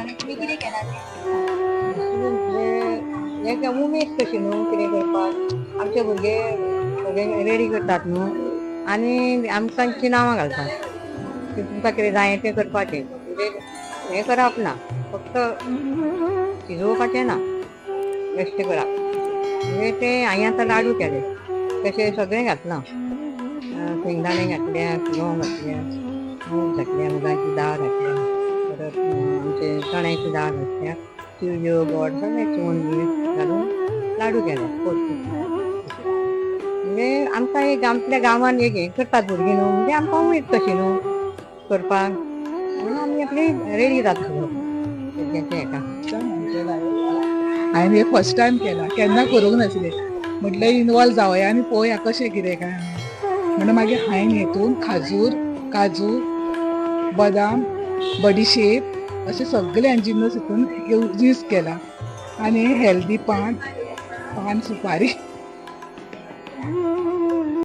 तुमी कितें केलां हें उमेद कशी न्हू कितें करपाक आमचे भुरगे सगळे रेडी करतात न्हू आनी आमकां तांची नांवां घालतात की तुमकां कितें जाय तें करपाचें म्हणजे हें करप ना फक्त शिजोवपाचें ना बेश्टें करप म्हणजे तें हांवें आतां लाडू केले तशें सगळें घातलां शेंगदाणे घातल्या लवंग घातल्या मूग घातल्या मुगाची दाळ घातल्या परत आमचे चण्याची दाळ घातल्या तिळ्यो गोड सगळें चोवन बी घालून लाडू केले म्हणजे आमकां एक आपल्या गांवांत एक हें करतात भुरगीं न्हू म्हणजे आमकां उमेद कशी न्हू करपाक म्हणून आमी आपली रेडी जातालो भुरग्याच्या हेका हांवें हे फर्स्ट टायम केला केन्ना करूंक नासलें म्हटलें इनवॉल्व जावया आनी पळोवया कशें कितें काय म्हणून मागीर हांवें हेतून खाजूर काजू बदाम बडीशेप अशे सगळे जिनस हितून यूज केला आनी हेल्दी पान सुपारी